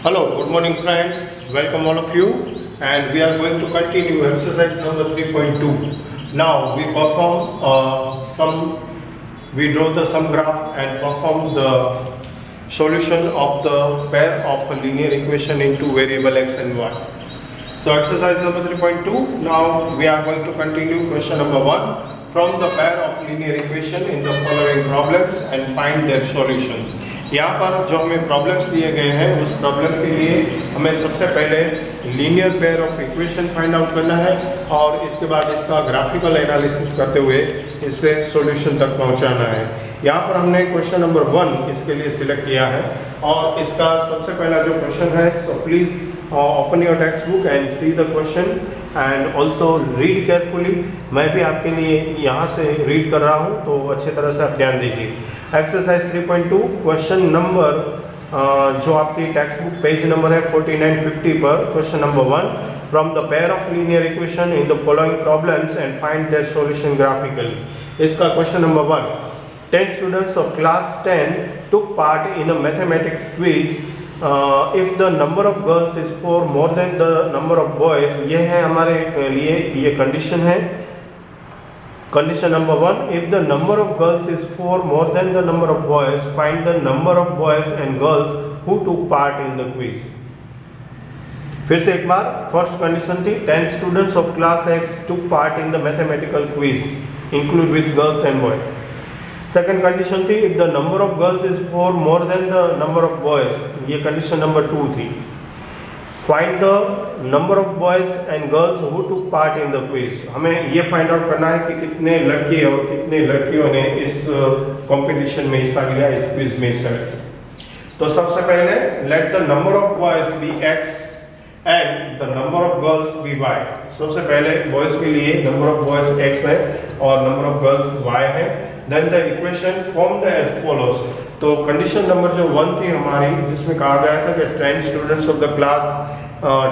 Hello, good morning friends. Welcome all of you, and we are going to continue exercise number 3.2. Now we perform we draw the sum graph and perform the solution of the pair of a linear equation into variable x and y. So exercise number 3.2. Now we are going to continue question number 1 from the pair of linear equation in the following problems and find their solutions. यहाँ पर जो हमें problems दिए गए हैं उस problem के लिए हमें सबसे पहले linear pair of equation find out करना है और इसके बाद इसका ग्राफिकल एनालिसिस करते हुए इसे सॉल्यूशन तक पहुंचाना है। यहाँ पर हमने क्वेश्चन नंबर 1 इसके लिए सिलेक्ट किया है और इसका सबसे पहला जो क्वेश्चन है, so please open your text book and see the question and also read carefully. मैं भी आपके लिए यहाँ से रीड कर रहा हूँ, तो अच्छी तरह से आप ध्यान दीजिए। एक्सरसाइज 3.2 क्वेश्चन नंबर जो आपकी टेक्स्ट बुक पेज नंबर है 4950 पर, question number 1 from the pair of linear equation in the following problems and find their solution graphically. इसका question number 1, 10 students of class 10 took part in a mathematics quiz. If the number of girls is 4 more than the number of boys, ये है हमारे लिए ये condition है। Condition number 1, if the number of girls is 4 more than the number of boys, find the number of boys and girls who took part in the quiz. फिर से एक बार, first condition थी 10 students of class X took part in the mathematical quiz, include with girls and boys. Second condition थी if the number of girls is 4 more than the number of boys, ये condition number 2 थी। Find the number of boys and girls who took part in the quiz. हमें ये find out करना है कि कितने लड़के और कितने लड़कियों ने इस कंपटीशन में हिस्सा लिया, इस क्विज में हिस्सा लिया। तो सबसे पहले let the number of boys be x and the number of girls be y। सबसे पहले बॉयज के लिए नंबर ऑफ बॉयज x है और नंबर ऑफ गर्ल्स y है। Then the equation formed as follows. तो कंडीशन नंबर जो 1 थी हमारी, जिसमें कहा गया था कि 10 students of the class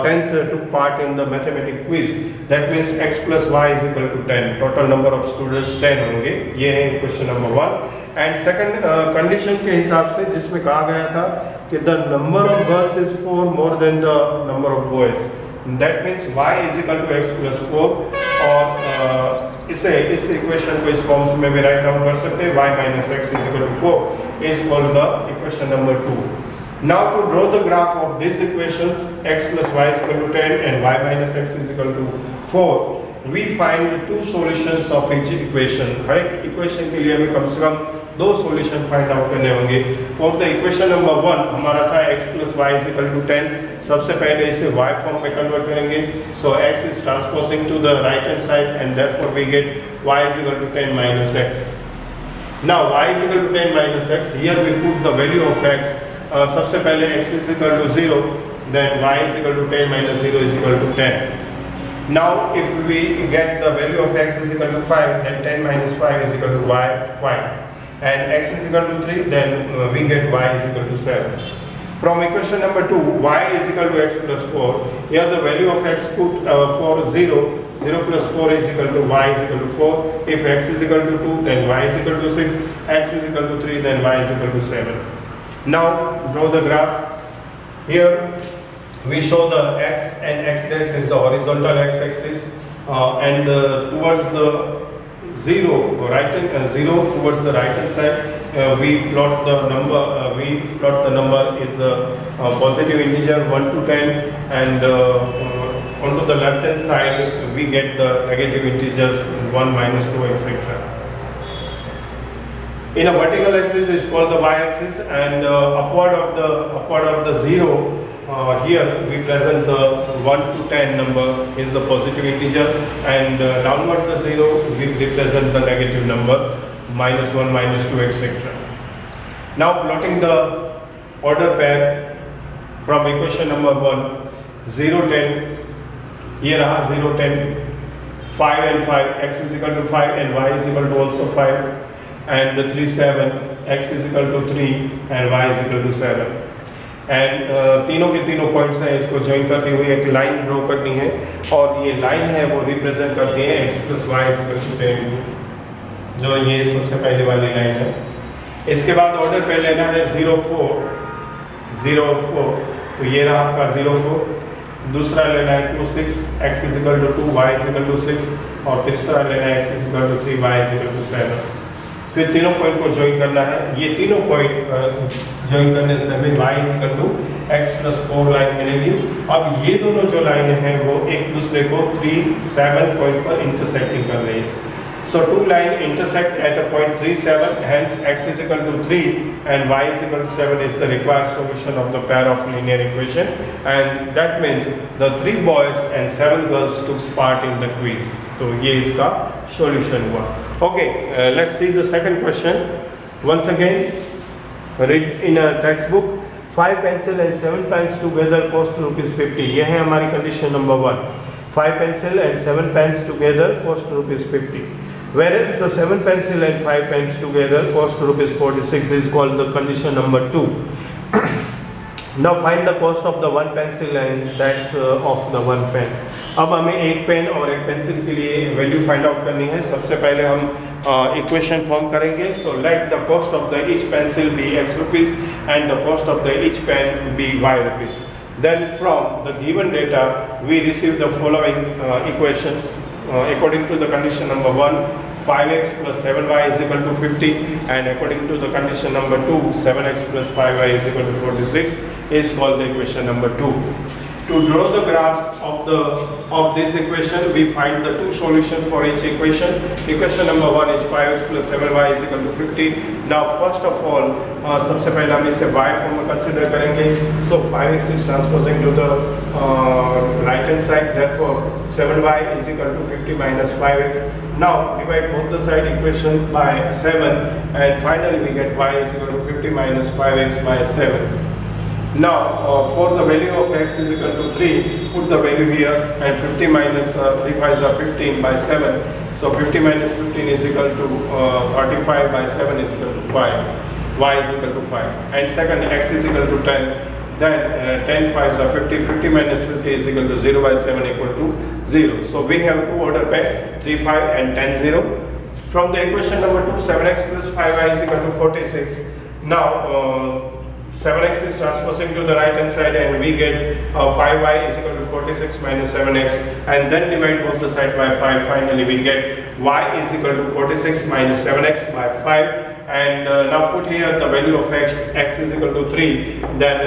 10th took part in the mathematics quiz, that means x plus y is equal to 10, total number of students 10 होंगे। ये है question number 1। And second condition के हिसाब से जिसमें कहा गया था कि the number of girls is 4 more than the number of boys, that means y is equal to x plus 4। और इस इक्वेशन को इस फॉर्म में भी राइट डाउन कर सकते हैं, y minus x is equal to 4 is called the equation number 2। Now to draw the graph of these equations, x plus y is equal to 10 and y minus x is equal to 4, we find two solutions of each equation। हर एक equation के लिए हमें कम से कम 2 solution find out करने होंगे। For the equation number 1 हमारा था x plus y is equal to 10। सबसे पहले इसे y फॉर्म में कन्वर्ट करेंगे, so x is transposing to the right hand side and therefore we get y is equal to 10 minus x। Now y is equal to 10 minus x, here we put the value of x। सबसे पहले x is equal to 0, then y is equal to 10 minus 0 is equal to 10। Now if we get the value of x is equal to 5, then 10 minus 5 is equal to y 5, and x is equal to 3, then we get y is equal to 7। From equation number 2, y is equal to x plus 4, here the value of x put for 0, 0 plus 4 is equal to y is equal to 4, if x is equal to 2 then y is equal to 6, x is equal to 3 then y is equal to 7। Now draw the graph. Here we show the x and x dash is the horizontal x-axis and towards the 0 towards the right hand side we plot the number is a positive integer 1 to 10 and onto the left hand side we get the negative integers 1 minus 2 etc. In a vertical axis is called the y-axis and upward of the 0 here we present the 1 to 10 number is the positive integer and downward the 0 we represent the negative number minus 1 minus 2 etc. Now plotting the order pair from equation number 1 0 10, here रहा 0 10, 5 and 5, x is equal to 5 and y is equal to also 5 and 3 7, x is equal to 3 and y is equal to 7 and तीनों के तीनों points हैं, इसको join करते हुए एक line draw करनी है और ये लाइन है वो रिप्रेजेंट करती है x plus y is equal to 10, जो ये सबसे पहले वाली लाइन है। इसके बाद ऑर्डर पे लेना है 0 4, तो ये रहा आपका 0 4। दूसरा लेना है 2 6, x is equal to 2, y is equal to 6, और तीसरा लेना है x is equal to 3, y is equal to 7। फिर तीनों पॉइंट को ज्वाइन करना है। ये तीनों पॉइंट ज्वाइन करने से हमें y is equal to x plus 4 line मिलेगी। अब ये दोनों जो लाइन हैं वो एक दूसरे को 3 7 पॉइंट पर इंटरसेक्टिंग कर रही है। So two line intersect at a point 3 7, hence x is equal to 3 and y is equal to 7 is the required solution of the pair of linear equation, and that means the 3 boys and 7 girls took part in the quiz. तो ये इसका solution हुआ। Okay, let's see the second question. Once again, read in a textbook. 5 pencil and 7 pens together cost ₹50. ये है हमारी condition number 1. 5 pencil and 7 pens together cost ₹50. Whereas the 7 pencil and 5 pens together cost ₹46 is called the condition number 2. Now find the cost of the 1 pencil and that of the 1 pen. अब हमें एक pen और एक pencil के लिए value find out करनी है। सबसे पहले हम इक्वेशन फॉर्म करेंगे। So let the cost of the each pencil be x rupees and the cost of the each pen be y rupees. Then from the given data we receive the following equations. According to the condition number 1, 5x plus 7y is equal to 50, and according to the condition number 2, 7x plus 5y is equal to 46 is called the equation number 2. To draw the graphs of this equation, we find the two solutions for each equation. Equation number 1 is 5x plus 7y is equal to 50. Now first of all, सबसे पहले हम इसे y form में consider करेंगे. So 5x is transposing to the right hand side. Therefore 7y is equal to 50 minus 5x. Now divide both the side equation by 7, and finally we get y is equal to 50 minus 5x by 7. Now for the value of x is equal to 3, put the value here, and 50 minus 3 5s are 15 by 7. So 50 minus 15 is equal to 35 by 7 is equal to 5. Y is equal to 5. And second, x is equal to 10. Then 10 5s are 50. 50 minus 50 is equal to 0 by 7 equal to 0. So we have two order pair, 3 5 and 10 0. From the equation number 2, 7x plus 5y is equal to 46. Now 7x is transposing to the right hand side, and we get 5y is equal to 46 minus 7x, and then divide both the side by 5. Finally we get y is equal to 46 minus 7x by 5, and now put here the value of x is equal to 3, then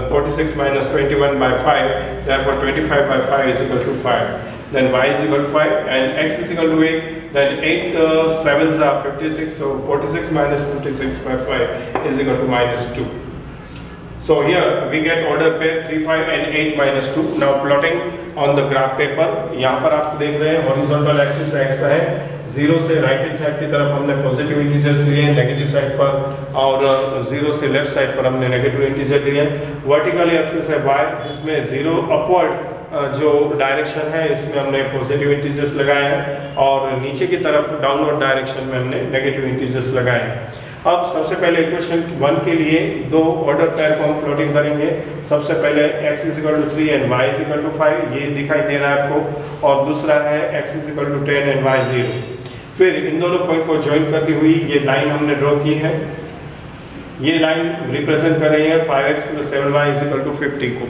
46 minus 21 by 5, therefore 25 by 5 is equal to 5. Then y is equal to 5 and x is equal to 8, then 8 7s are 56, so 46 minus 56 by 5 is equal to minus 2. So here we get order pair 3 5 and 8 minus 2. Now plotting on the graph paper. यहाँ पर आप देख रहे हैं horizontal axis x है, 0 से right hand side की तरफ हमने पॉजिटिव इंटीजर्स लिए हैं नेगेटिव साइड पर, और 0 से लेफ्ट साइड पर हमने नेगेटिव इंटीजर लिए हैं। वर्टिकल एक्सिस है y, जिसमें 0 अपवर्ड जो डायरेक्शन है इसमें हमने पॉजिटिव इंटीजर्स लगाए हैं, और नीचे की तरफ डाउनवर्ड डायरेक्शन में हमने नेगेटिव इंटीजर्स लगाए हैं। अब सबसे पहले इक्वेशन 1 के लिए दो ऑर्डर पेयर को हम प्लॉटिंग करेंगे। सबसे पहले x is equal to 3 and y is equal to 5, ये दिखाई दे रहा है आपको, और दूसरा है x is equal to 10 and y 0। फिर इन दोनों पॉइंट को ज्वाइन करती हुई ये लाइन हमने ड्रॉ की है। ये लाइन रिप्रेजेंट कर रही है 5x plus 7y is equal to 50 को।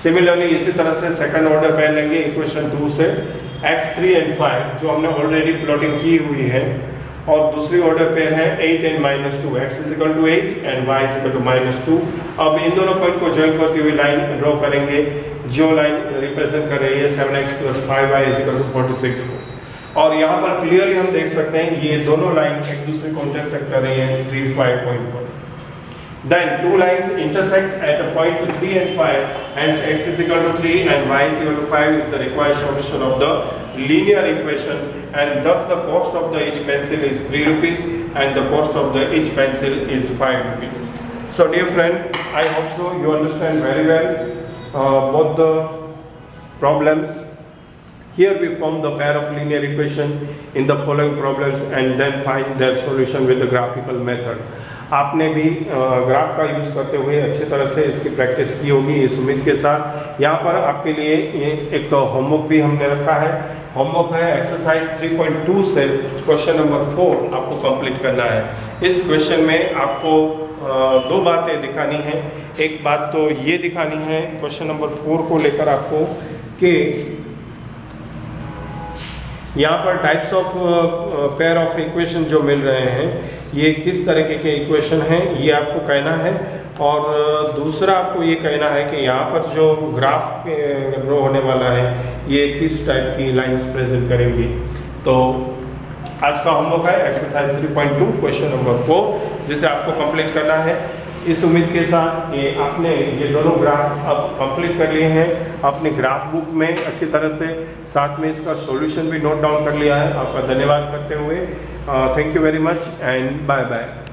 सिमिलरली इसी तरह से सेकंड ऑर्डर पेयर लेंगे इक्वेशन 2 से, x3 and 5 जो हमने ऑलरेडी प्लॉटिंग की हुई है, और दूसरी ऑर्डर पेयर है 8 and minus 2, x is equal to 8 and y is equal to minus 2। अब इन दोनों पॉइंट को ज्वाइन करती हुई लाइन ड्रॉ करेंगे जो लाइन रिप्रेजेंट कर रही है 7x plus 5y is equal to 46 को, और यहाँ पर क्लियरली हम देख सकते हैं ये दोनों लाइन एक दूसरे को इंटरसेक्ट कर रही है 3 5 पॉइंट पर। Then two lines intersect at a point 3 and 5, hence x is equal to 3 and y is equal to 5 is the required solution of the linear equation, and thus the cost of the each pencil is 3 rupees and the cost of the each pencil is 5 rupees. So dear friend, I hope so you understand very well both the problems. Here we form the pair of linear equation in the following problems and then find their solution with the graphical method. आपने भी graph का use करते हुए अच्छी तरह से इसकी practice की होगी इस उम्मीद के साथ। यहाँ पर आपके लिए एक होमवर्क भी हमने रखा है होमवर्क है एक्सरसाइज 3.2 से क्वेश्चन नंबर 4 आपको कंप्लीट करना है। इस क्वेश्चन में आपको दो बातें दिखानी है। एक बात तो ये दिखानी है क्वेश्चन नंबर 4 को लेकर आपको कि यहाँ पर types of pair of equation जो मिल रहे हैं ये किस तरीके के इक्वेशन हैं ये आपको कहना है। और दूसरा आपको ये कहना है कि यहाँ पर जो ग्राफ ड्रॉ होने वाला है ये किस टाइप की लाइंस प्रेजेंट करेंगी। तो आज का होमवर्क है एक्सरसाइज 3.2 क्वेश्चन नंबर 4 जिसे आपको कंप्लीट करना है। इस उम्मीद के साथ कि आपने ये दोनों ग्राफ अब कंप्लीट कर लिए हैं अपने ग्राफ बुक में अच्छी तरह से, साथ में इसका सॉल्यूशन भी नोट डाउन कर लिया है। आपका धन्यवाद करते हुए thank you very much and bye bye.